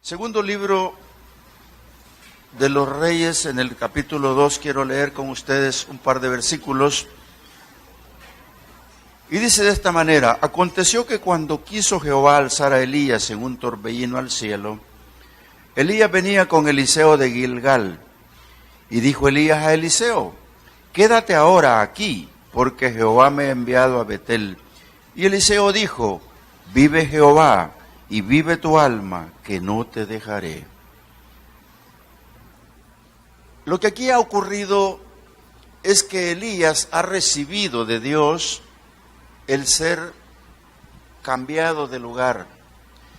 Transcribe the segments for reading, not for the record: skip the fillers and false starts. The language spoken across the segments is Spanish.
Segundo libro de los Reyes, en el capítulo 2, quiero leer con ustedes un par de versículos. Y dice de esta manera: aconteció que cuando quiso Jehová alzar a Elías en un torbellino al cielo, Elías venía con Eliseo de Gilgal. Y dijo Elías a Eliseo: quédate ahora aquí, porque Jehová me ha enviado a Betel. Y Eliseo dijo: vive Jehová, y vive tu alma, que no te dejaré. Lo que aquí ha ocurrido es que Elías ha recibido de Dios el ser cambiado de lugar,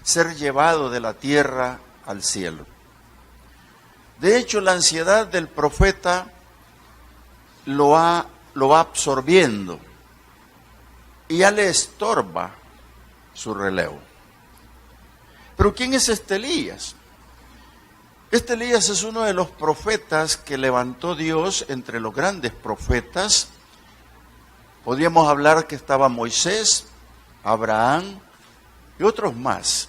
ser llevado de la tierra al cielo. De hecho, la ansiedad del profeta lo va absorbiendo y ya le estorba su relevo. Pero ¿quién es este Elías? Este Elías es uno de los profetas que levantó Dios entre los grandes profetas. Podríamos hablar que estaba Moisés, Abraham y otros más.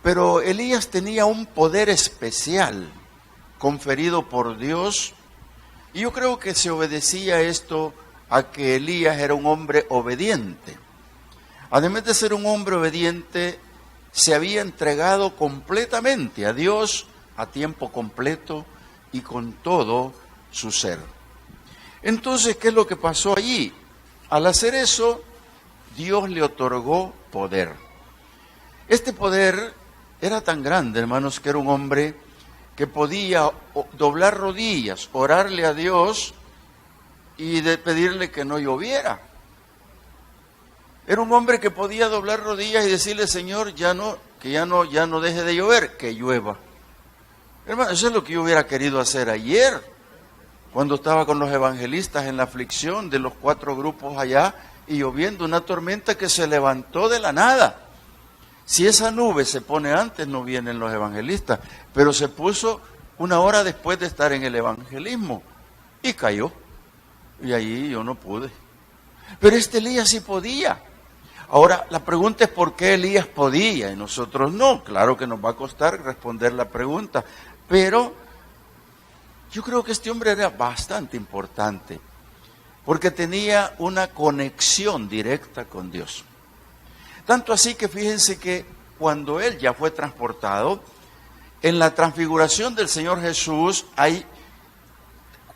Pero Elías tenía un poder especial conferido por Dios, y yo creo que se obedecía esto a que Elías era un hombre obediente. Además de ser un hombre obediente, se había entregado completamente a Dios a tiempo completo y con todo su ser. Entonces, ¿qué es lo que pasó allí? Al hacer eso, Dios le otorgó poder. Este poder era tan grande, hermanos, que era un hombre que podía doblar rodillas, orarle a Dios y pedirle que no lloviera. Era un hombre que podía doblar rodillas y decirle: Señor, ya no deje de llover, que llueva. Hermano, eso es lo que yo hubiera querido hacer ayer, cuando estaba con los evangelistas en la aflicción de los 4 grupos allá y lloviendo, una tormenta que se levantó de la nada. Si esa nube se pone antes, no vienen los evangelistas, pero se puso 1 hora después de estar en el evangelismo y cayó. Y allí yo no pude. Pero este Elías sí podía. Ahora, la pregunta es: ¿por qué Elías podía y nosotros no? Claro que nos va a costar responder la pregunta, pero yo creo que este hombre era bastante importante, porque tenía una conexión directa con Dios. Tanto así que fíjense que cuando él ya fue transportado, en la transfiguración del Señor Jesús hay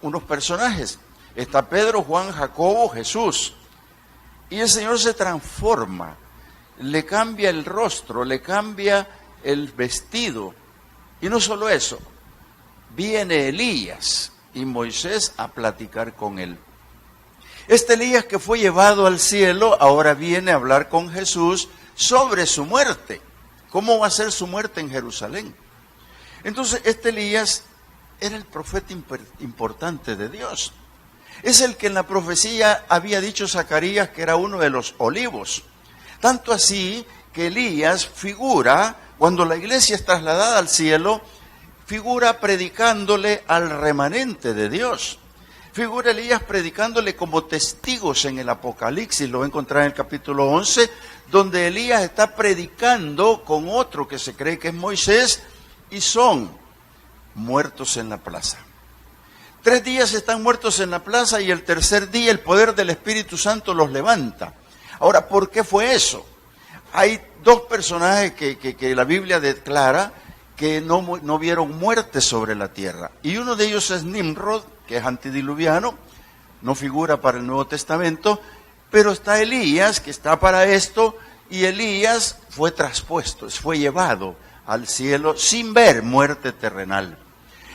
unos personajes. Está Pedro, Juan, Jacobo, Jesús. Y el Señor se transforma, le cambia el rostro, le cambia el vestido. Y no solo eso, viene Elías y Moisés a platicar con él. Este Elías que fue llevado al cielo ahora viene a hablar con Jesús sobre su muerte. ¿Cómo va a ser su muerte en Jerusalén? Entonces, este Elías era el profeta importante de Dios. Es el que en la profecía había dicho Zacarías que era uno de los olivos. Tanto así que Elías figura, cuando la iglesia es trasladada al cielo, figura predicándole al remanente de Dios. Figura Elías predicándole como testigos en el Apocalipsis, lo va a encontrar en el capítulo 11, donde Elías está predicando con otro que se cree que es Moisés, y son muertos en la plaza. 3 días están muertos en la plaza y el tercer día el poder del Espíritu Santo los levanta. Ahora, ¿por qué fue eso? Hay 2 personajes que la Biblia declara que no vieron muerte sobre la tierra. Y uno de ellos es Nimrod, que es antediluviano, no figura para el Nuevo Testamento, pero está Elías, que está para esto, y Elías fue traspuesto, fue llevado al cielo sin ver muerte terrenal.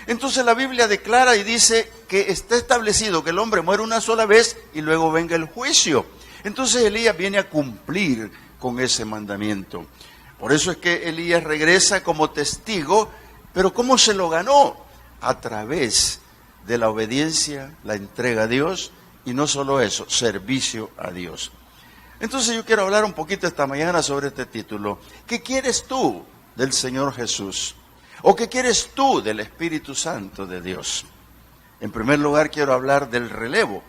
Entonces la Biblia declara y dice que está establecido que el hombre muere una sola vez y luego venga el juicio. Entonces Elías viene a cumplir con ese mandamiento. Por eso es que Elías regresa como testigo, pero ¿cómo se lo ganó? A través de la obediencia, la entrega a Dios, y no solo eso, servicio a Dios. Entonces yo quiero hablar un poquito esta mañana sobre este título. ¿Qué quieres tú del Señor Jesús? ¿O qué quieres tú del Espíritu Santo de Dios? En primer lugar quiero hablar del relevo.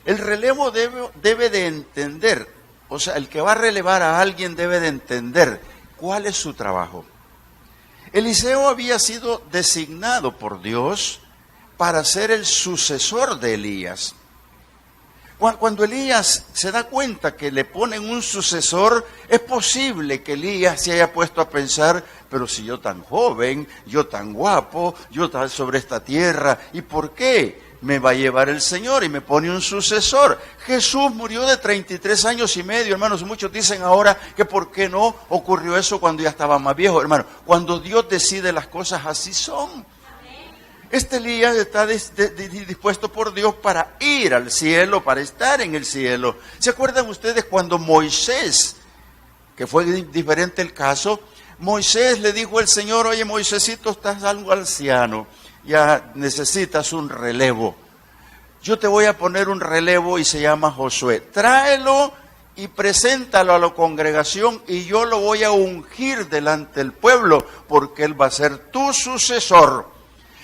El relevo debe de entender, o sea, el que va a relevar a alguien debe de entender cuál es su trabajo. Eliseo había sido designado por Dios para ser el sucesor de Elías. Cuando Elías se da cuenta que le ponen un sucesor, es posible que Elías se haya puesto a pensar, pero si yo tan joven, yo tan guapo, yo tan sobre esta tierra, ¿y por qué me va a llevar el Señor y me pone un sucesor? Jesús murió de 33 años y medio, hermanos. Muchos dicen ahora que por qué no ocurrió eso cuando ya estaba más viejo. Hermano, cuando Dios decide las cosas, así son. Este Elías está dispuesto por Dios para ir al cielo, para estar en el cielo. ¿Se acuerdan ustedes cuando Moisés, que fue diferente el caso, Moisés le dijo al Señor: oye, Moisésito, estás algo anciano, ya necesitas un relevo. Yo te voy a poner un relevo y se llama Josué. Tráelo y preséntalo a la congregación y yo lo voy a ungir delante del pueblo porque él va a ser tu sucesor.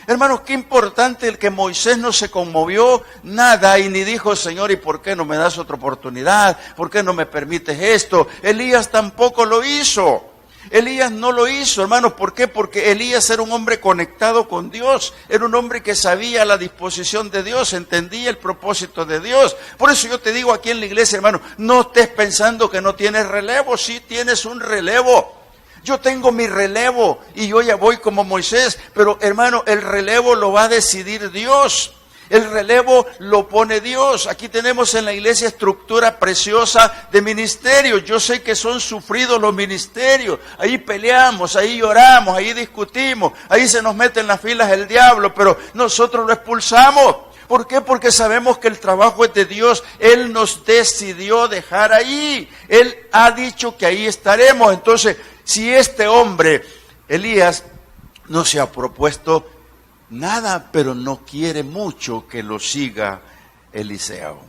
Hermanos, qué importante el que Moisés no se conmovió nada y ni dijo: Señor, ¿y por qué no me das otra oportunidad? ¿Por qué no me permites esto? Elías tampoco lo hizo. Elías no lo hizo, hermanos. ¿Por qué? Porque Elías era un hombre conectado con Dios. Era un hombre que sabía la disposición de Dios, entendía el propósito de Dios. Por eso yo te digo aquí en la iglesia, hermano, no estés pensando que no tienes relevo. Sí tienes un relevo. Yo tengo mi relevo y yo ya voy como Moisés, pero hermano, el relevo lo va a decidir Dios. El relevo lo pone Dios. Aquí tenemos en la iglesia estructura preciosa de ministerios. Yo sé que son sufridos los ministerios. Ahí peleamos, ahí lloramos, ahí discutimos, ahí se nos mete en las filas el diablo, pero nosotros lo expulsamos. ¿Por qué? Porque sabemos que el trabajo es de Dios. Él nos decidió dejar ahí. Él ha dicho que ahí estaremos. Entonces, si este hombre, Elías, no se ha propuesto nada, pero no quiere mucho que lo siga Eliseo.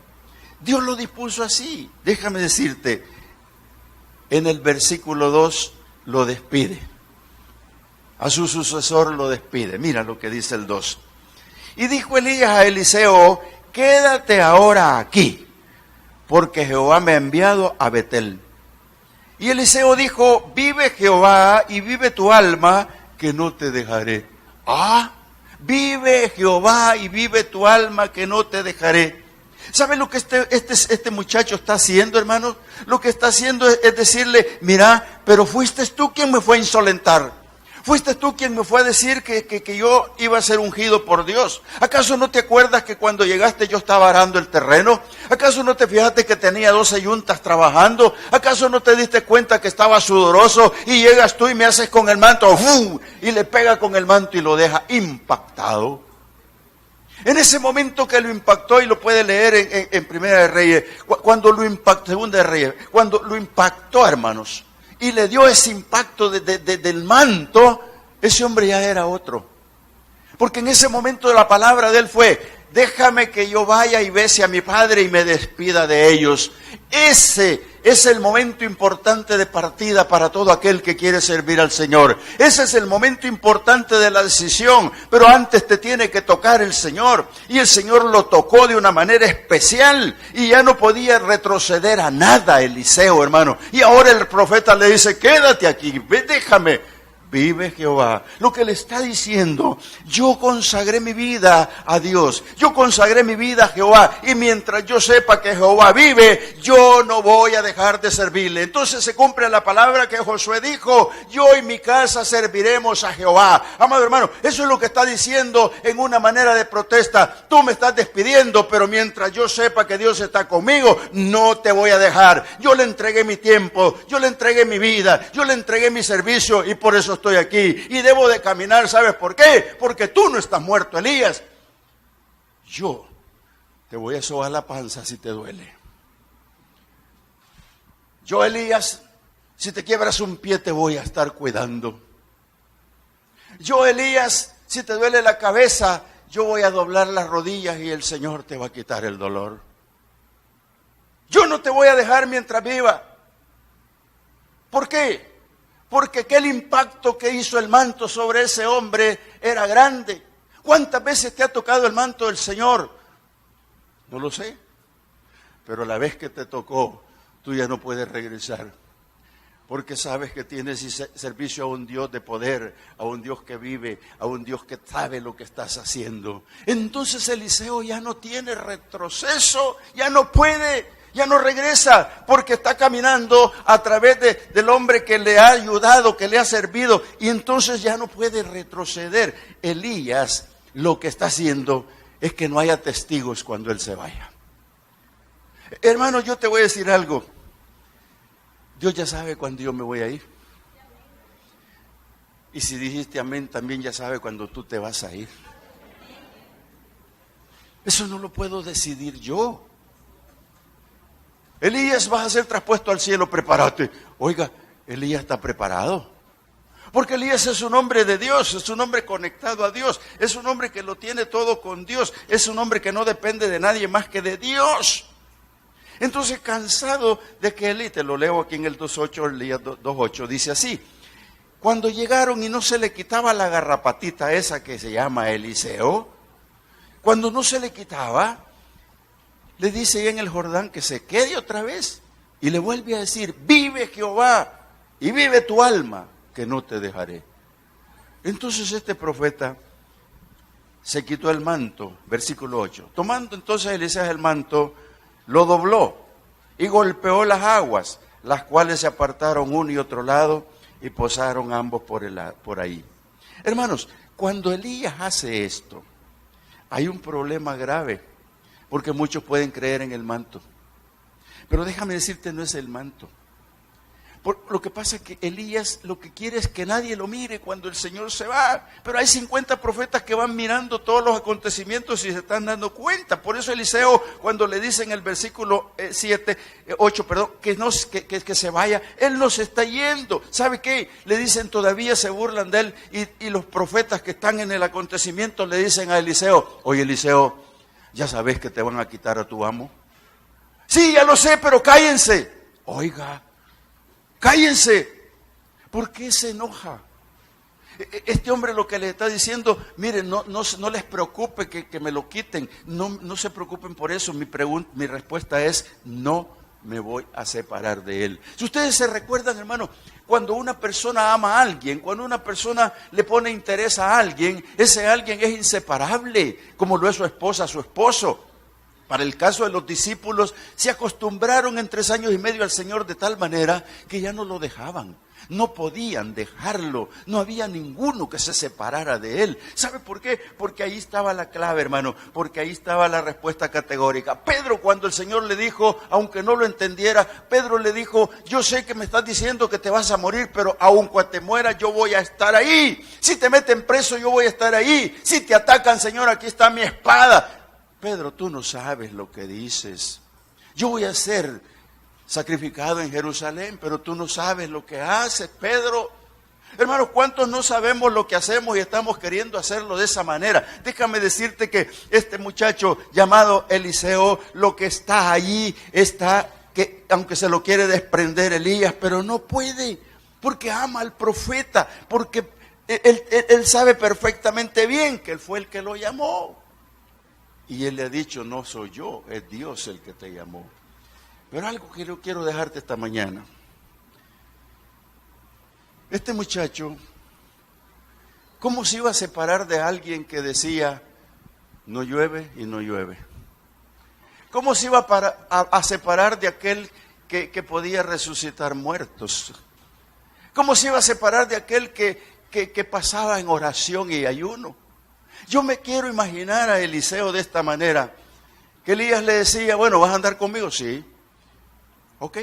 Dios lo dispuso así. Déjame decirte, en el versículo 2 lo despide. A su sucesor lo despide. Mira lo que dice el 2. Y dijo Elías a Eliseo: quédate ahora aquí, porque Jehová me ha enviado a Betel. Y Eliseo dijo: vive Jehová y vive tu alma, que no te dejaré. Vive Jehová y vive tu alma, que no te dejaré. ¿Sabe lo que este muchacho está haciendo, hermanos? Lo que está haciendo es decirle: mira, pero fuiste tú quien me fue a insolentar. Fuiste tú quien me fue a decir que yo iba a ser ungido por Dios. ¿Acaso no te acuerdas que cuando llegaste yo estaba arando el terreno? ¿Acaso no te fijaste que tenía 12 yuntas trabajando? ¿Acaso no te diste cuenta que estaba sudoroso y llegas tú y me haces con el manto ¡fum! Y le pega con el manto y lo deja impactado? En ese momento que lo impactó, y lo puede leer en Primera de Reyes, cuando lo impactó, Segunda de Reyes, cuando lo impactó, hermanos, y le dio ese impacto del manto, ese hombre ya era otro. Porque en ese momento la palabra de él fue: déjame que yo vaya y bese a mi padre y me despida de ellos. Ese es el momento importante de partida para todo aquel que quiere servir al Señor. Ese es el momento importante de la decisión. Pero antes te tiene que tocar el Señor. Y el Señor lo tocó de una manera especial. Y ya no podía retroceder a nada Eliseo, hermano. Y ahora el profeta le dice: quédate aquí, déjame. Vive Jehová. Lo que le está diciendo: yo consagré mi vida a Dios, yo consagré mi vida a Jehová, y mientras yo sepa que Jehová vive, yo no voy a dejar de servirle. Entonces se cumple la palabra que Josué dijo: yo y mi casa serviremos a Jehová. Amado hermano, eso es lo que está diciendo en una manera de protesta. Tú me estás despidiendo, pero mientras yo sepa que Dios está conmigo, no te voy a dejar. Yo le entregué mi tiempo, yo le entregué mi vida, yo le entregué mi servicio, y por eso estoy aquí y debo de caminar. ¿Sabes por qué? Porque tú no estás muerto, Elías. Yo te voy a sobar la panza si te duele. Yo, Elías, si te quiebras un pie te voy a estar cuidando. Yo, Elías, si te duele la cabeza, yo voy a doblar las rodillas y el Señor te va a quitar el dolor. Yo no te voy a dejar mientras viva. ¿Por qué? Porque aquel impacto que hizo el manto sobre ese hombre era grande. ¿Cuántas veces te ha tocado el manto del Señor? No lo sé. pero la vez que te tocó, tú ya no puedes regresar. Porque sabes que tienes servicio a un Dios de poder, a un Dios que vive, a un Dios que sabe lo que estás haciendo. Entonces Eliseo ya no tiene retroceso, ya no puede, ya no regresa, porque está caminando a través del hombre que le ha ayudado, que le ha servido, y entonces ya no puede retroceder. Elías lo que está haciendo es que no haya testigos cuando él se vaya. Hermano, yo te voy a decir algo. Dios ya sabe cuándo yo me voy a ir. Y si dijiste amén, también ya sabe cuándo tú te vas a ir. Eso no lo puedo decidir yo. Elías, vas a ser traspuesto al cielo, prepárate. Oiga, Elías está preparado. Porque Elías es un hombre de Dios, es un hombre conectado a Dios, es un hombre que lo tiene todo con Dios, es un hombre que no depende de nadie más que de Dios. Entonces, cansado de que él, y te lo leo aquí en el 2.8, Elías 2.8, dice así: cuando llegaron y no se le quitaba la garrapatita esa que se llama Eliseo, cuando no se le quitaba, le dice en el Jordán que se quede otra vez, y le vuelve a decir: vive Jehová, y vive tu alma, que no te dejaré. Entonces este profeta se quitó el manto, versículo 8, tomando entonces Eliseo el manto, lo dobló y golpeó las aguas, las cuales se apartaron uno y otro lado y posaron ambos por ahí. Hermanos, cuando Elías hace esto, hay un problema grave, porque muchos pueden creer en el manto. Pero déjame decirte, no es el manto. Lo que pasa es que Elías lo que quiere es que nadie lo mire cuando el Señor se va. Pero hay 50 profetas que van mirando todos los acontecimientos y se están dando cuenta. Por eso Eliseo, cuando le dice en el versículo 8, que se vaya, él no se está yendo. ¿Sabe qué? Le dicen, todavía se burlan de él, y los profetas que están en el acontecimiento le dicen a Eliseo: oye, Eliseo, ¿ya sabes que te van a quitar a tu amo? Sí, ya lo sé, pero cállense. Oiga, cállense. ¿Por qué se enoja? Este hombre lo que le está diciendo: miren, no les preocupe que me lo quiten, no se preocupen por eso. Mi respuesta es: no me voy a separar de él. Si ustedes se recuerdan, hermano, cuando una persona ama a alguien, cuando una persona le pone interés a alguien, ese alguien es inseparable, como lo es su esposa, su esposo. Para el caso de los discípulos, se acostumbraron en 3 años y medio al Señor de tal manera que ya no lo dejaban. No podían dejarlo. No había ninguno que se separara de él. ¿Sabe por qué? Porque ahí estaba la clave, hermano. Porque ahí estaba la respuesta categórica. Pedro, cuando el Señor le dijo, aunque no lo entendiera, Pedro le dijo: yo sé que me estás diciendo que te vas a morir, pero aun cuando te mueras, yo voy a estar ahí. Si te meten preso, yo voy a estar ahí. Si te atacan, Señor, aquí está mi espada. Pedro, tú no sabes lo que dices. Yo voy a ser sacrificado en Jerusalén, pero tú no sabes lo que haces, Pedro. Hermanos, ¿cuántos no sabemos lo que hacemos y estamos queriendo hacerlo de esa manera? Déjame decirte que este muchacho llamado Eliseo, lo que está allí, está que aunque se lo quiere desprender Elías, pero no puede, porque ama al profeta, porque él sabe perfectamente bien que él fue el que lo llamó. Y él le ha dicho: no soy yo, es Dios el que te llamó. Pero algo que yo quiero dejarte esta mañana. Este muchacho, ¿cómo se iba a separar de alguien que decía: no llueve y no llueve? ¿Cómo se iba a separar de aquel que podía resucitar muertos? ¿Cómo se iba a separar de aquel que pasaba en oración y ayuno? Yo me quiero imaginar a Eliseo de esta manera, que Elías le decía: bueno, ¿vas a andar conmigo? Sí. Ok.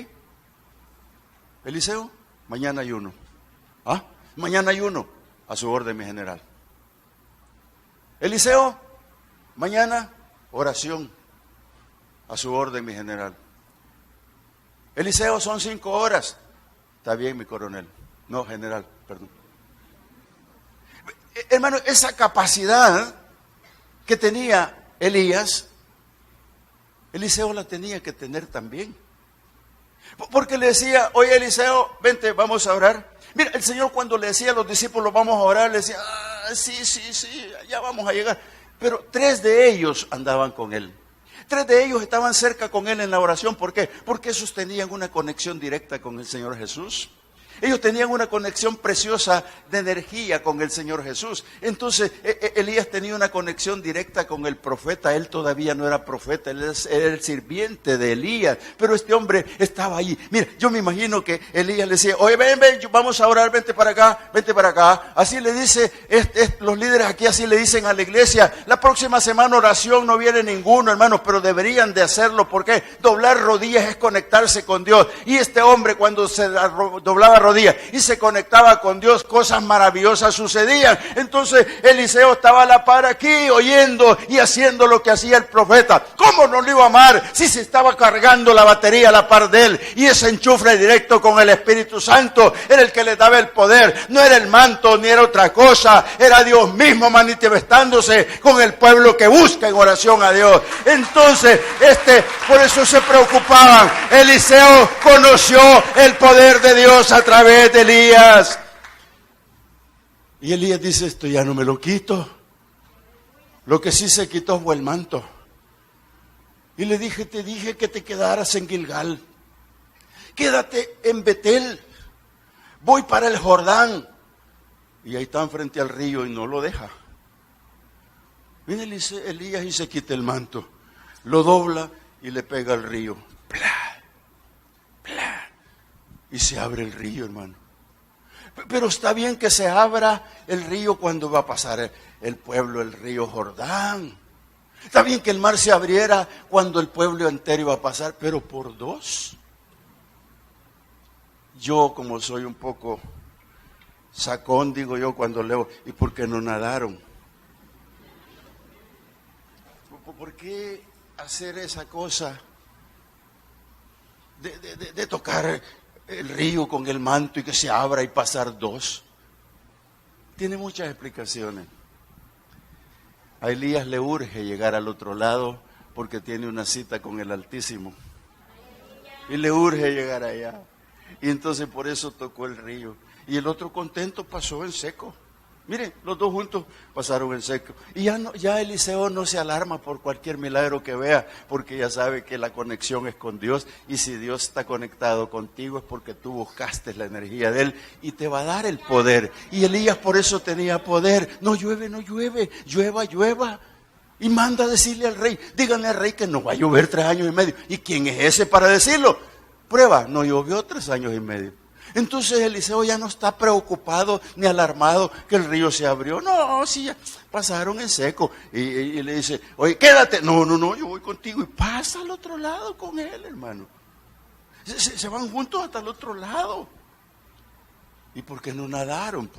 Eliseo, mañana ayuno. ¿Ah? Mañana ayuno. A su orden, mi general. Eliseo, mañana oración. A su orden, mi general. Eliseo, son 5 horas. Está bien, mi coronel. No, general, perdón. Hermano, esa capacidad que tenía Elías, Eliseo la tenía que tener también. Porque le decía: oye, Eliseo, vente, vamos a orar. Mira, el Señor cuando le decía a los discípulos: vamos a orar, le decía: sí, ya vamos a llegar. Pero 3 de ellos andaban con él. 3 de ellos estaban cerca con él en la oración. ¿Por qué? Porque esos tenían una conexión directa con el Señor Jesús. Ellos tenían una conexión preciosa de energía con el Señor Jesús. Entonces, Elías tenía una conexión directa con el profeta. Él todavía no era profeta, él era el sirviente de Elías. Pero este hombre estaba allí. Mira, yo me imagino que Elías le decía, oye, ven, vamos a orar, vente para acá, vente para acá. Así le dice, los líderes aquí así le dicen a la iglesia, la próxima semana oración no viene ninguno, hermanos, pero deberían de hacerlo. ¿Por qué? Doblar rodillas es conectarse con Dios. Y este hombre cuando se doblaba rodillas y se conectaba con Dios, cosas maravillosas sucedían. Entonces Eliseo estaba a la par aquí, oyendo y haciendo lo que hacía el profeta. ¿Cómo no lo iba a amar si se estaba cargando la batería a la par de él? Y ese enchufre directo con el Espíritu Santo era el que le daba el poder. No era el manto ni era otra cosa, era Dios mismo manifestándose con el pueblo que busca en oración a Dios. Entonces por eso se preocupaban. Eliseo conoció el poder de Dios a través de Elías. Y Elías dice, esto ya no me lo quito. Lo que sí se quitó fue el manto. Y le dije, te dije que te quedaras en Gilgal. Quédate en Betel. Voy para el Jordán. Y ahí están frente al río y no lo deja. Viene Elías y se quita el manto. Lo dobla y le pega al río. ¡Plá! ¡Plá! Y se abre el río, hermano. Pero está bien que se abra el río cuando va a pasar el pueblo, el río Jordán. Está bien que el mar se abriera cuando el pueblo entero iba a pasar, pero por 2. Yo, como soy un poco sacón, digo yo cuando leo, ¿y por qué no nadaron? ¿Por qué hacer esa cosa de tocar el río con el manto y que se abra y pasar 2? Tiene muchas explicaciones. A Elías le urge llegar al otro lado porque tiene una cita con el Altísimo. Y le urge llegar allá. Y entonces por eso tocó el río. Y el otro contento pasó en seco. Miren, los 2 juntos pasaron en seco. Y ya Eliseo no se alarma por cualquier milagro que vea, porque ya sabe que la conexión es con Dios. Y si Dios está conectado contigo es porque tú buscaste la energía de Él y te va a dar el poder. Y Elías por eso tenía poder. No llueve, llueva. Y manda a decirle al rey, díganle al rey que no va a llover 3 años y medio. ¿Y quién es ese para decirlo? Prueba, no llovió 3 años y medio. Entonces Eliseo ya no está preocupado ni alarmado que el río se abrió. No, sí, ya pasaron en seco. Y le dice, oye, quédate. No, yo voy contigo. Y pasa al otro lado con él, hermano. Se van juntos hasta el otro lado. ¿Y por qué no nadaron?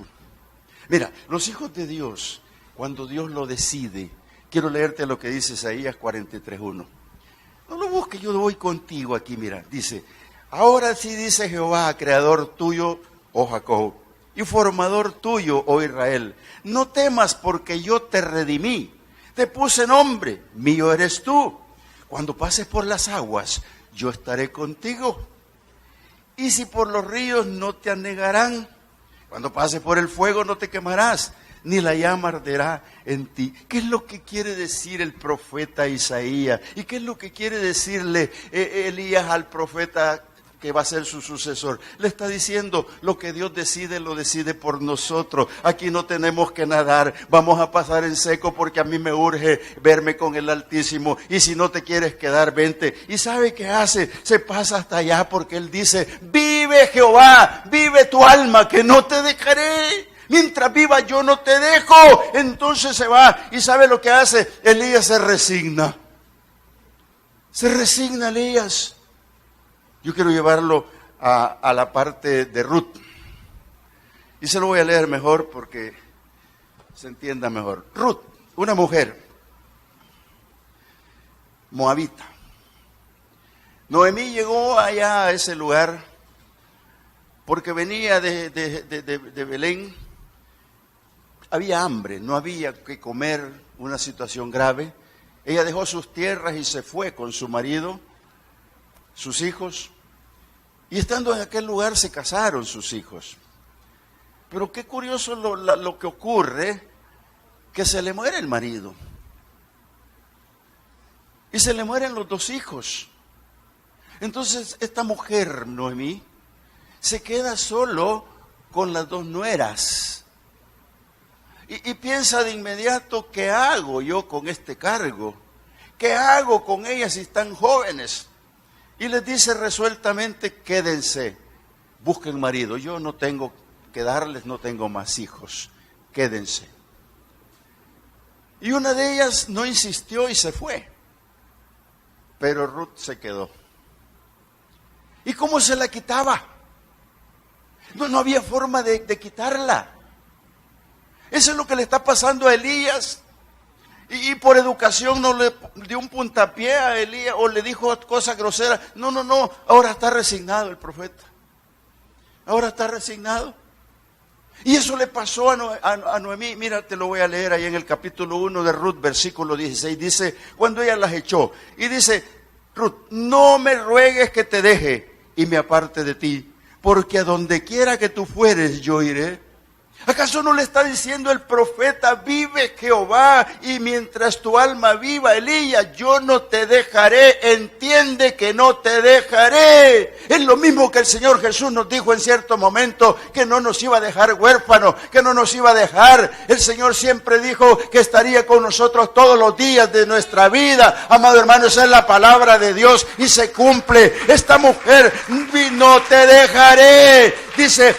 Mira, los hijos de Dios, cuando Dios lo decide, quiero leerte lo que dice Isaías 43:1. No lo busques, yo voy contigo aquí, mira, dice, ahora sí dice Jehová, creador tuyo, oh Jacob, y formador tuyo, oh Israel, no temas porque yo te redimí, te puse nombre, mío eres tú. Cuando pases por las aguas, yo estaré contigo. Y si por los ríos no te anegarán, cuando pases por el fuego no te quemarás, ni la llama arderá en ti. ¿Qué es lo que quiere decir el profeta Isaías? ¿Y qué es lo que quiere decirle Elías al profeta que va a ser su sucesor? Le está diciendo, lo que Dios decide, lo decide por nosotros. Aquí no tenemos que nadar, vamos a pasar en seco porque a mí me urge verme con el Altísimo. Y si no te quieres quedar, vente. ¿Y sabe qué hace? Se pasa hasta allá porque Él dice, vive Jehová, vive tu alma, que no te dejaré. Mientras viva yo no te dejo. Entonces se va. ¿Y sabe lo que hace? Elías se resigna. Se resigna Elías. Yo quiero llevarlo a la parte de Ruth. Y se lo voy a leer mejor porque se entienda mejor. Ruth, una mujer moabita. Noemí llegó allá a ese lugar porque venía de Belén. Había hambre, no había que comer, una situación grave. Ella dejó sus tierras y se fue con su marido, sus hijos. Y estando en aquel lugar se casaron sus hijos. Pero qué curioso lo que ocurre, que se le muere el marido. y se le mueren los 2 hijos. Entonces esta mujer, Noemí, se queda solo con las 2 nueras. Y piensa de inmediato, ¿qué hago yo con este cargo? ¿Qué hago con ellas si están jóvenes? Y les dice resueltamente, quédense, busquen marido. Yo no tengo que darles, no tengo más hijos, quédense. Y una de ellas no insistió y se fue, pero Ruth se quedó. ¿Y cómo se la quitaba? No había forma de quitarla. Eso es lo que le está pasando a Elías. Y por educación no le dio un puntapié a Elías o le dijo cosas groseras. No, ahora está resignado el profeta. Ahora está resignado. Y eso le pasó a Noemí. Mira, te lo voy a leer ahí en el capítulo 1 de Ruth, versículo 16. Dice, cuando ella las echó. Y dice, Ruth, no me ruegues que te deje y me aparte de ti, porque a donde quiera que tú fueres, yo iré. ¿Acaso no le está diciendo el profeta, vive Jehová, y mientras tu alma viva, Elías, yo no te dejaré, entiende que no te dejaré? Es lo mismo que el Señor Jesús nos dijo en cierto momento, que no nos iba a dejar huérfanos, que no nos iba a dejar. El Señor siempre dijo que estaría con nosotros todos los días de nuestra vida. Amado hermano, esa es la palabra de Dios y se cumple. Esta mujer, no te dejaré, dice,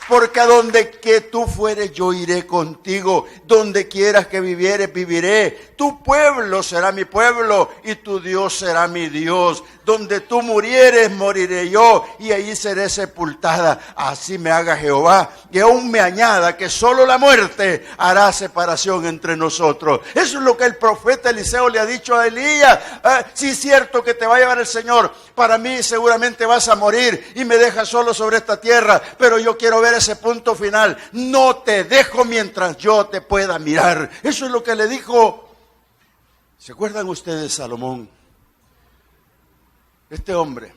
porque a donde que tú fueres, yo iré contigo. Donde quieras que vivieres, viviré. Tu pueblo será mi pueblo y tu Dios será mi Dios. Donde tú murieres, moriré yo, y allí seré sepultada. Así me haga Jehová, y aún me añada que solo la muerte hará separación entre nosotros. Eso es lo que el profeta Eliseo le ha dicho a Elías. Sí es cierto que te va a llevar el Señor. Para mí seguramente vas a morir y me dejas solo sobre esta tierra, pero yo quiero ver ese punto final. No te dejo mientras yo te pueda mirar. Eso es lo que le dijo. ¿Se acuerdan ustedes Salomón? Este hombre,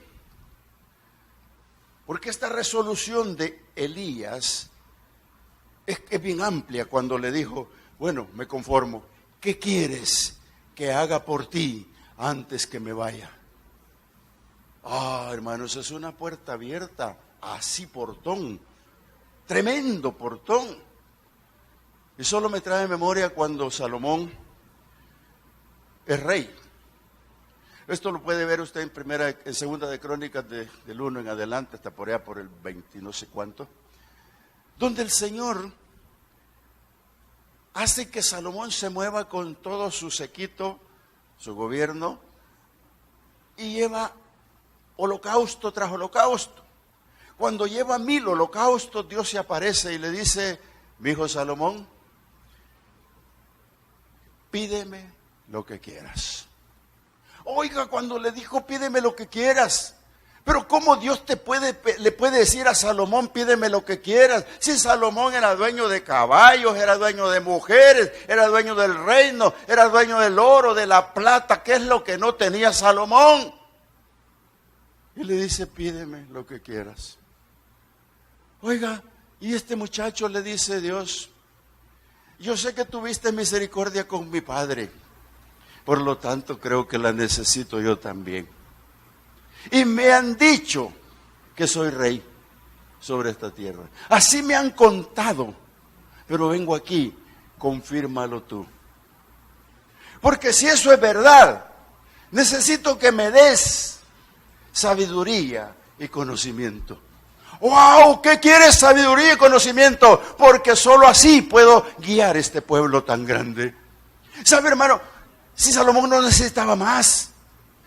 porque esta resolución de Elías es bien amplia cuando le dijo, bueno, me conformo, ¿qué quieres que haga por ti antes que me vaya? Hermanos, es una puerta abierta, así portón, tremendo portón. Y solo me trae memoria cuando Salomón es rey. Esto lo puede ver usted en segunda de Crónicas del 1 en adelante, hasta por allá por el 20 no sé cuánto, donde el Señor hace que Salomón se mueva con todo su séquito, su gobierno, y lleva holocausto tras holocausto. Cuando lleva 1000 holocaustos, Dios se aparece y le dice, mi hijo Salomón, pídeme lo que quieras. Oiga, cuando le dijo, pídeme lo que quieras. Pero ¿cómo Dios le puede decir a Salomón, pídeme lo que quieras? Si Salomón era dueño de caballos, era dueño de mujeres, era dueño del reino, era dueño del oro, de la plata. ¿Qué es lo que no tenía Salomón? Y le dice, pídeme lo que quieras. Oiga, y este muchacho le dice, Dios, yo sé que tuviste misericordia con mi padre. Por lo tanto, creo que la necesito yo también. Y me han dicho que soy rey sobre esta tierra. Así me han contado. Pero vengo aquí, confírmalo tú. Porque si eso es verdad, necesito que me des sabiduría y conocimiento. ¡Wow! ¿Qué quieres sabiduría y conocimiento? Porque solo así puedo guiar este pueblo tan grande. ¿Sabe, hermano? Si Salomón no necesitaba más,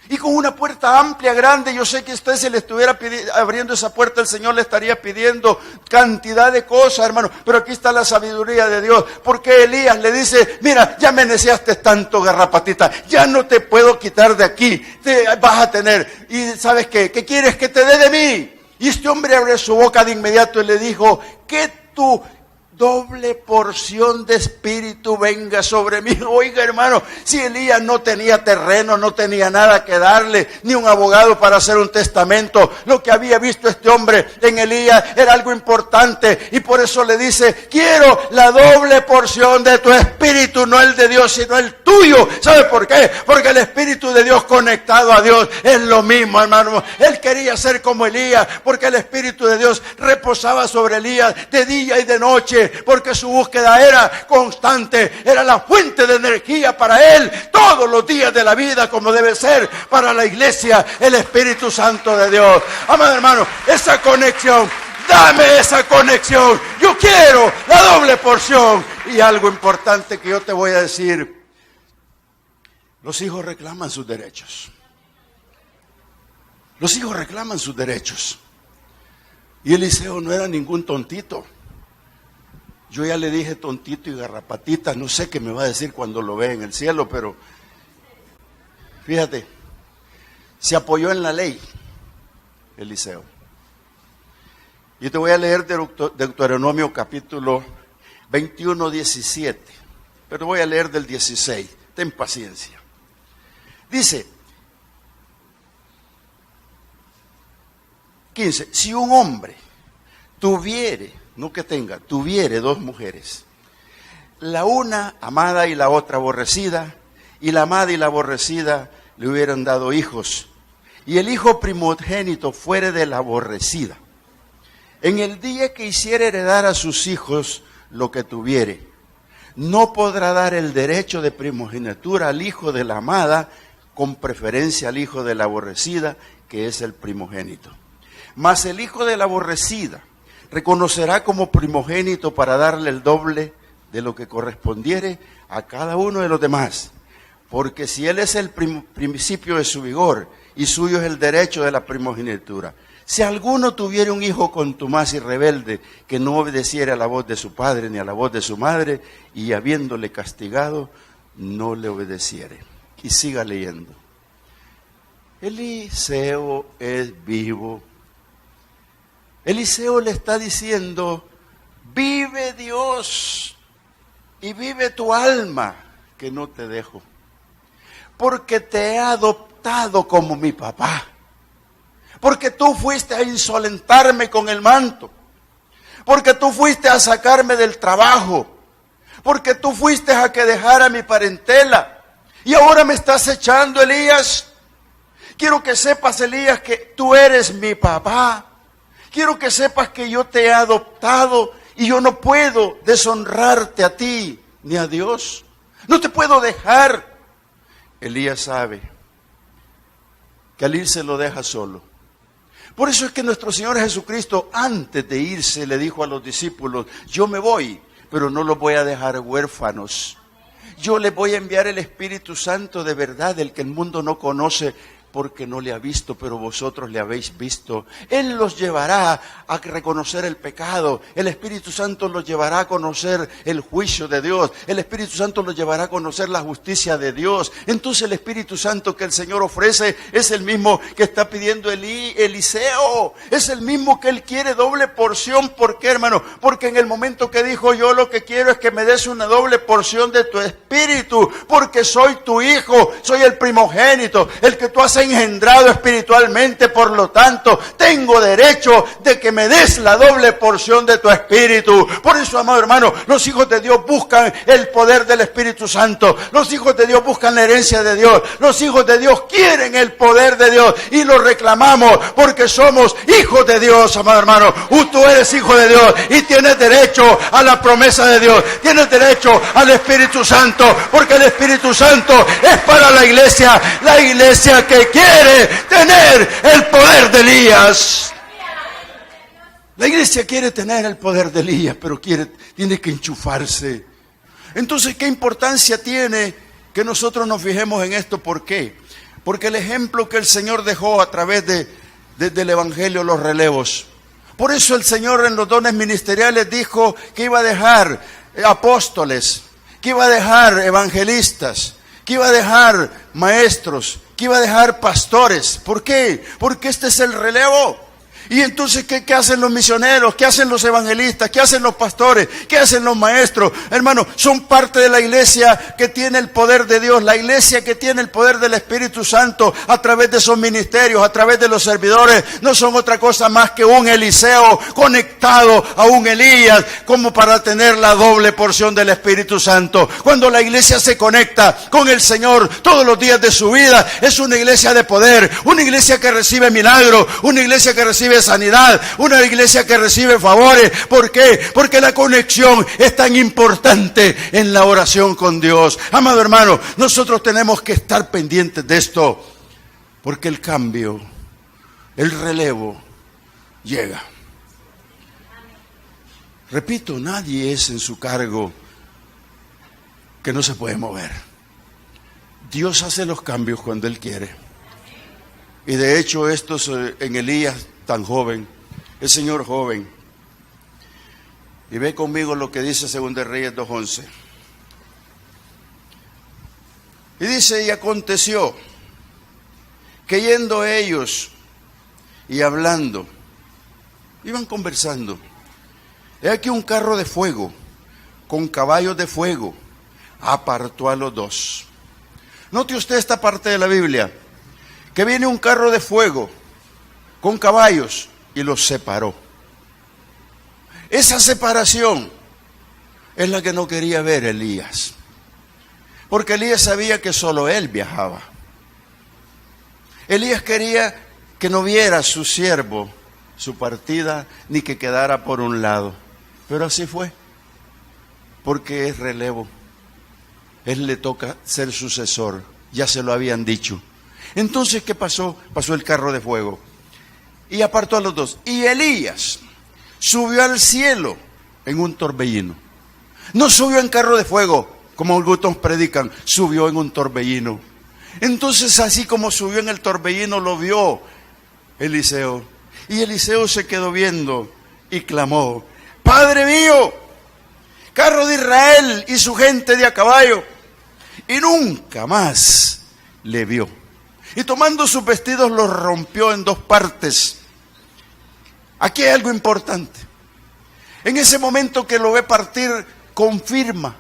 y con una puerta amplia, grande, yo sé que usted si le estuviera abriendo esa puerta, el Señor le estaría pidiendo cantidad de cosas, hermano, pero aquí está la sabiduría de Dios, porque Elías le dice, mira, ya me neciaste tanto, garrapatita, ya no te puedo quitar de aquí, te vas a tener, y ¿sabes qué? ¿Qué quieres que te dé de mí? Y este hombre abrió su boca de inmediato y le dijo, ¿qué tú doble porción de espíritu venga sobre mí. Oiga, hermano, si Elías no tenía terreno, no tenía nada que darle, ni un abogado para hacer un testamento, lo que había visto este hombre en Elías era algo importante, y por eso le dice: quiero la doble porción de tu espíritu, no el de Dios, sino el tuyo. ¿Sabe por qué? Porque el espíritu de Dios conectado a Dios es lo mismo, hermano. Él quería ser como Elías, porque el espíritu de Dios reposaba sobre Elías de día y de noche, porque su búsqueda era constante, era la fuente de energía para él todos los días de la vida, como debe ser para la iglesia el Espíritu Santo de Dios. Amado hermano, esa conexión, dame esa conexión. Yo quiero la doble porción. Y algo importante que yo te voy a decir: los hijos reclaman sus derechos. Los hijos reclaman sus derechos. Y Eliseo no era ningún tontito. Yo ya le dije tontito y garrapatita, no sé qué me va a decir cuando lo vea en el cielo, pero fíjate, se apoyó en la ley, Eliseo. Y te voy a leer Deuteronomio capítulo 21, 17, pero voy a leer del 16, ten paciencia. Dice, 15, si un hombre tuviere, no que tenga, tuviere dos mujeres, la una amada y la otra aborrecida, y la amada y la aborrecida le hubieran dado hijos, y el hijo primogénito fuere de la aborrecida, en el día que hiciere heredar a sus hijos lo que tuviere, no podrá dar el derecho de primogenitura al hijo de la amada, con preferencia al hijo de la aborrecida, que es el primogénito. Mas el hijo de la aborrecida reconocerá como primogénito para darle el doble de lo que correspondiere a cada uno de los demás. Porque si él es el principio de su vigor, y suyo es el derecho de la primogenitura. Si alguno tuviera un hijo contumaz y rebelde, que no obedeciera a la voz de su padre ni a la voz de su madre, y habiéndole castigado, no le obedeciere. Y siga leyendo. Eliseo es vivo. Eliseo le está diciendo: vive Dios y vive tu alma, que no te dejo, porque te he adoptado como mi papá, porque tú fuiste a insolentarme con el manto, porque tú fuiste a sacarme del trabajo, porque tú fuiste a que dejara mi parentela, y ahora me estás echando, Elías. Quiero que sepas, Elías, que tú eres mi papá. Quiero que sepas que yo te he adoptado y yo no puedo deshonrarte a ti ni a Dios. No te puedo dejar. Elías sabe que al irse lo deja solo. Por eso es que nuestro Señor Jesucristo, antes de irse, le dijo a los discípulos: yo me voy, pero no los voy a dejar huérfanos. Yo les voy a enviar el Espíritu Santo de verdad, el que el mundo no conoce, porque no le ha visto, pero vosotros le habéis visto. Él los llevará a reconocer el pecado. El Espíritu Santo los llevará a conocer el juicio de Dios. El Espíritu Santo los llevará a conocer la justicia de Dios. Entonces el Espíritu Santo que el Señor ofrece es el mismo que está pidiendo Eliseo. Es el mismo que Él quiere doble porción. ¿Por qué, hermano? Porque en el momento que dijo: yo lo que quiero es que me des una doble porción de tu Espíritu, porque soy tu hijo, soy el primogénito, el que tú has engendrado espiritualmente, por lo tanto tengo derecho de que me des la doble porción de tu Espíritu. Por eso, amado hermano, los hijos de Dios buscan el poder del Espíritu Santo. Los hijos de Dios buscan la herencia de Dios. Los hijos de Dios quieren el poder de Dios y lo reclamamos porque somos hijos de Dios, amado hermano. Tú eres hijo de Dios y tienes derecho a la promesa de Dios. Tienes derecho al Espíritu Santo, porque el Espíritu Santo es para la iglesia que quiere tener el poder de Elías. La iglesia quiere tener el poder de Elías, pero tiene que enchufarse. Entonces, ¿qué importancia tiene que nosotros nos fijemos en esto? ¿Por qué? Porque el ejemplo que el Señor dejó a través del Evangelio, los relevos. Por eso el Señor en los dones ministeriales dijo que iba a dejar apóstoles, que iba a dejar evangelistas, que iba a dejar maestros, que iba a dejar pastores. ¿Por qué? Porque este es el relevo. Y entonces, ¿qué hacen los misioneros? ¿Qué hacen los evangelistas? ¿Qué hacen los pastores? ¿Qué hacen los maestros? Hermano, son parte de la iglesia que tiene el poder de Dios, la iglesia que tiene el poder del Espíritu Santo a través de esos ministerios, a través de los servidores. No son otra cosa más que un Eliseo conectado a un Elías, como para tener la doble porción del Espíritu Santo. Cuando la iglesia se conecta con el Señor todos los días de su vida, es una iglesia de poder, una iglesia que recibe milagros, una iglesia que recibe sanidad, una iglesia que recibe favores. ¿Por qué? Porque la conexión es tan importante en la oración con Dios. Amado hermano, nosotros tenemos que estar pendientes de esto, porque el cambio, el relevo llega. Repito, nadie es en su cargo que no se puede mover. Dios hace los cambios cuando Él quiere. Y de hecho estos en Elías tan joven, el Señor joven. Y ve conmigo lo que dice 2 Reyes 2:11. Y dice, y aconteció que yendo ellos y hablando, iban conversando. He aquí un carro de fuego, con caballos de fuego, apartó a los dos. Note usted esta parte de la Biblia, que viene un carro de fuego, con caballos, y los separó. Esa separación es la que no quería ver Elías, porque Elías sabía que solo él viajaba. Elías quería que no viera a su siervo su partida, ni que quedara por un lado, pero así fue, porque es relevo. Él le toca ser sucesor, ya se lo habían dicho. Entonces, ¿qué pasó? Pasó el carro de fuego y apartó a los dos. Y Elías subió al cielo en un torbellino. No subió en carro de fuego, como algunos predican, subió en un torbellino. Entonces, así como subió en el torbellino, lo vio Eliseo. Y Eliseo se quedó viendo y clamó, Padre mío, carro de Israel y su gente de a caballo. Y nunca más le vio. Y tomando sus vestidos los rompió en dos partes. Aquí hay algo importante. En ese momento que lo ve partir, confirma.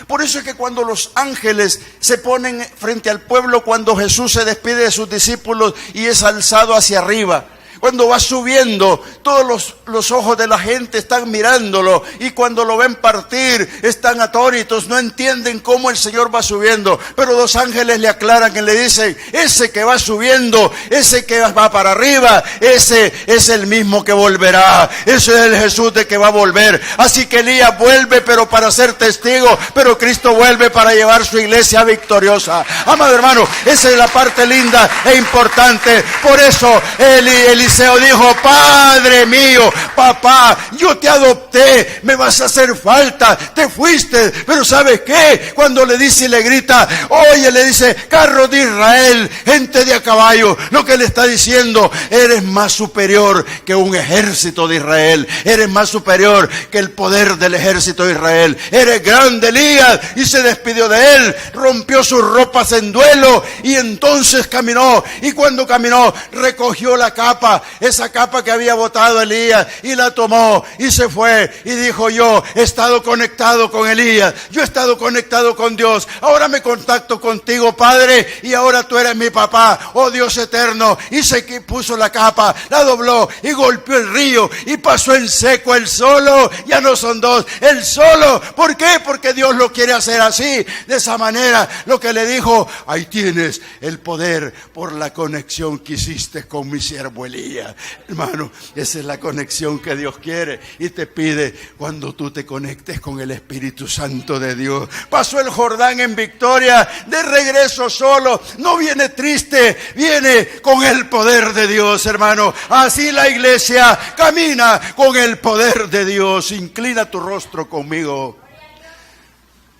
Por eso es que cuando los ángeles se ponen frente al pueblo, cuando Jesús se despide de sus discípulos y es alzado hacia arriba, cuando va subiendo, todos los ojos de la gente están mirándolo, y cuando lo ven partir, están atónitos, no entienden cómo el Señor va subiendo. Pero dos ángeles le aclaran y le dicen, ese que va subiendo, ese que va para arriba, ese es el mismo que volverá, ese es el Jesús de que va a volver. Así que Elías vuelve, pero para ser testigo, pero Cristo vuelve para llevar su iglesia victoriosa. Amado hermano, esa es la parte linda e importante. Por eso Eliseo dijo, Padre mío, papá, yo te adopté, me vas a hacer falta, te fuiste, pero ¿sabes qué? Cuando le dice y le grita, oye, le dice, carro de Israel, gente de a caballo, lo que le está diciendo, eres más superior que un ejército de Israel, eres más superior que el poder del ejército de Israel, eres grande, Elías. Y se despidió de él, rompió sus ropas en duelo, y entonces caminó, y cuando caminó, recogió la capa, esa capa que había botado Elías, y la tomó y se fue y dijo, yo he estado conectado con Elías, yo he estado conectado con Dios, ahora me contacto contigo, Padre, y ahora tú eres mi papá, oh Dios eterno. Y se puso la capa, la dobló y golpeó el río y pasó en seco él solo. Ya no son dos, él solo. ¿Por qué? Porque Dios lo quiere hacer así, de esa manera. Lo que le dijo, ahí tienes el poder por la conexión que hiciste con mi siervo Elías. Hermano, esa es la conexión que Dios quiere y te pide cuando tú te conectes con el Espíritu Santo de Dios. Pasó el Jordán en victoria, de regreso solo, no viene triste, viene con el poder de Dios, hermano. Así la iglesia camina con el poder de Dios. Inclina tu rostro conmigo.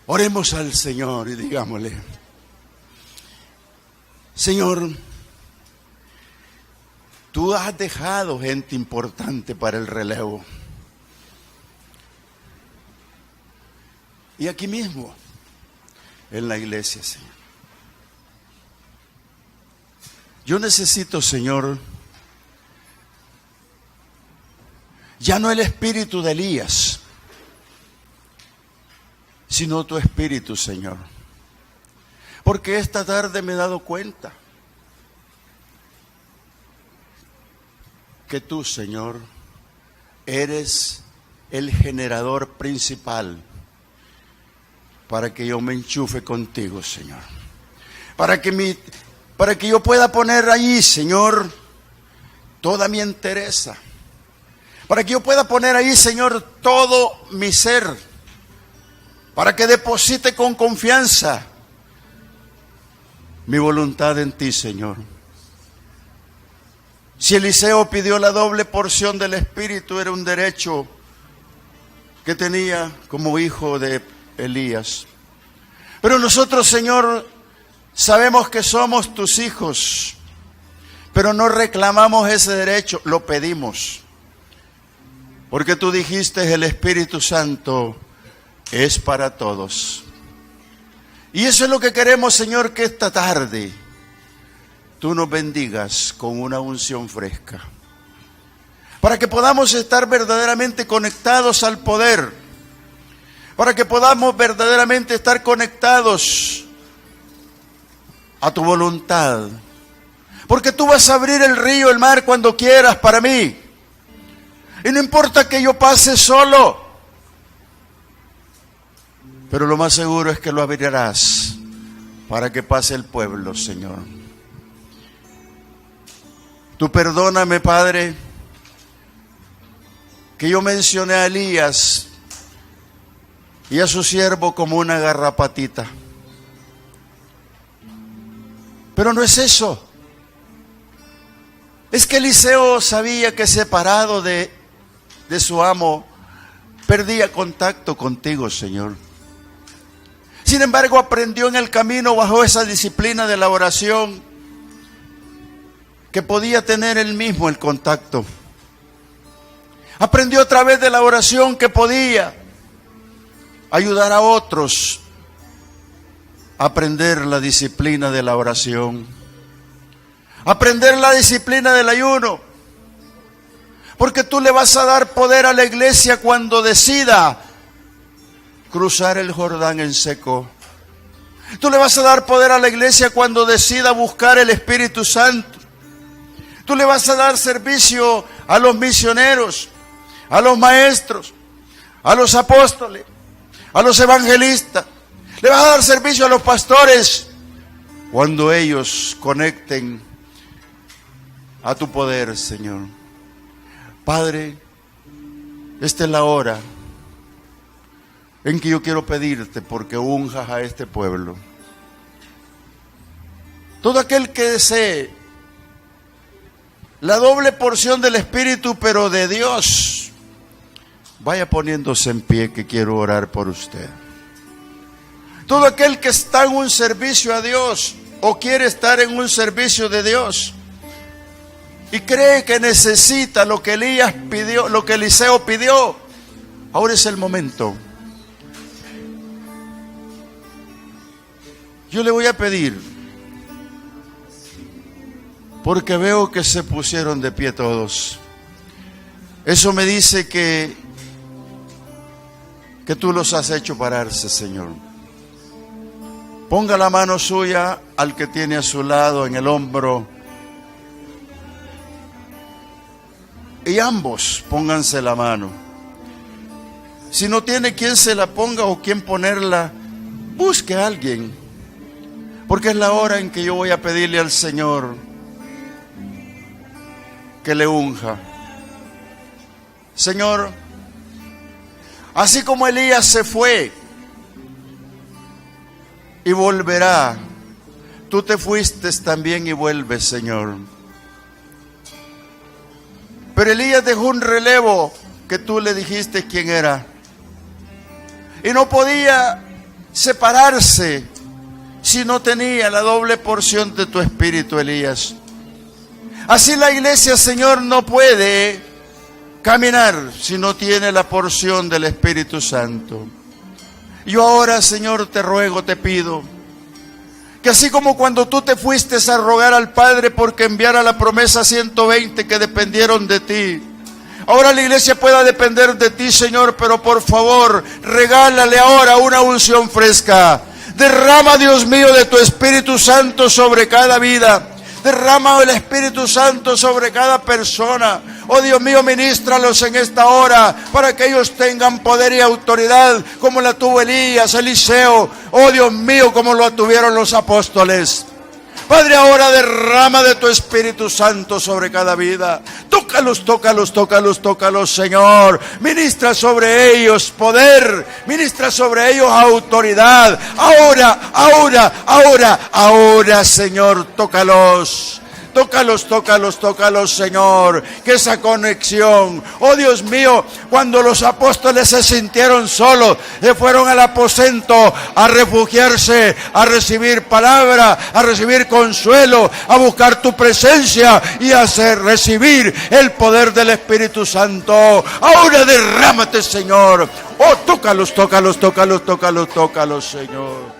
Oremos al Señor y digámosle, Señor, tú has dejado gente importante para el relevo. Y aquí mismo, en la iglesia, Señor. Yo necesito, Señor, ya no el espíritu de Elías, sino tu espíritu, Señor. Porque esta tarde me he dado cuenta que tú, Señor, eres el generador principal para que yo me enchufe contigo, Señor. Para que yo pueda poner allí, Señor, toda mi entereza. Para que yo pueda poner ahí, Señor, todo mi ser. Para que deposite con confianza mi voluntad en ti, Señor. Si Eliseo pidió la doble porción del Espíritu, era un derecho que tenía como hijo de Elías. Pero nosotros, Señor, sabemos que somos tus hijos, pero no reclamamos ese derecho, lo pedimos. Porque tú dijiste, el Espíritu Santo es para todos. Y eso es lo que queremos, Señor, que esta tarde tú nos bendigas con una unción fresca, para que podamos estar verdaderamente conectados al poder, para que podamos verdaderamente estar conectados a tu voluntad, porque tú vas a abrir el río, el mar cuando quieras para mí, y no importa que yo pase solo, pero lo más seguro es que lo abrirás para que pase el pueblo, Señor. Tú perdóname, Padre, que yo mencioné a Elías y a su siervo como una garrapatita. Pero no es eso. Es que Eliseo sabía que separado de su amo, perdía contacto contigo, Señor. Sin embargo, aprendió en el camino, bajo esa disciplina de la oración, que podía tener él mismo el contacto. Aprendió a través de la oración que podía ayudar a otros a aprender la disciplina de la oración, aprender la disciplina del ayuno, porque tú le vas a dar poder a la iglesia cuando decida cruzar el Jordán en seco. Tú le vas a dar poder a la iglesia cuando decida buscar el Espíritu Santo. Tú le vas a dar servicio a los misioneros, a los maestros, a los apóstoles, a los evangelistas. Le vas a dar servicio a los pastores cuando ellos conecten a tu poder, Señor. Padre, esta es la hora en que yo quiero pedirte porque unjas a este pueblo. Todo aquel que desee la doble porción del Espíritu, pero de Dios, vaya poniéndose en pie, que quiero orar por usted. Todo aquel que está en un servicio a Dios o quiere estar en un servicio de Dios y cree que necesita lo que Elías pidió, lo que Eliseo pidió, ahora es el momento. Yo le voy a pedir, porque veo que se pusieron de pie todos. Eso me dice que tú los has hecho pararse, Señor. Ponga la mano suya al que tiene a su lado en el hombro. Y ambos pónganse la mano. Si no tiene quien se la ponga o quien ponerla, busque a alguien. Porque es la hora en que yo voy a pedirle al Señor que le unja. Señor, así como Elías se fue y volverá, tú te fuiste también y vuelves, Señor. Pero Elías dejó un relevo que tú le dijiste quién era. Y no podía separarse si no tenía la doble porción de tu Espíritu, Elías. Así la iglesia, Señor, no puede caminar si no tiene la porción del Espíritu Santo. Yo ahora, Señor, te ruego, te pido, que así como cuando tú te fuiste a rogar al Padre porque enviara la promesa 120 que dependieron de ti, Ahora la iglesia pueda depender de ti, Señor, pero por favor, regálale ahora una unción fresca. Derrama, Dios mío, de tu Espíritu Santo sobre cada vida. Derrama el Espíritu Santo sobre cada persona. Oh Dios mío, ministralos en esta hora para que ellos tengan poder y autoridad como la tuvo Elías, Eliseo. Oh Dios mío, como lo tuvieron los apóstoles. Padre, ahora derrama de tu Espíritu Santo sobre cada vida. Tócalos, tócalos, tócalos, tócalos, Señor. Ministra sobre ellos poder. Ministra sobre ellos autoridad. Ahora, Señor, tócalos. Tócalos, tócalos, tócalos, Señor. Que esa conexión, oh Dios mío, cuando los apóstoles se sintieron solos, se fueron al aposento a refugiarse, a recibir palabra, a recibir consuelo, a buscar tu presencia y a recibir el poder del Espíritu Santo. Ahora derrámate, Señor. Oh, tócalos, tócalos, tócalos, tócalos, tócalos, Señor.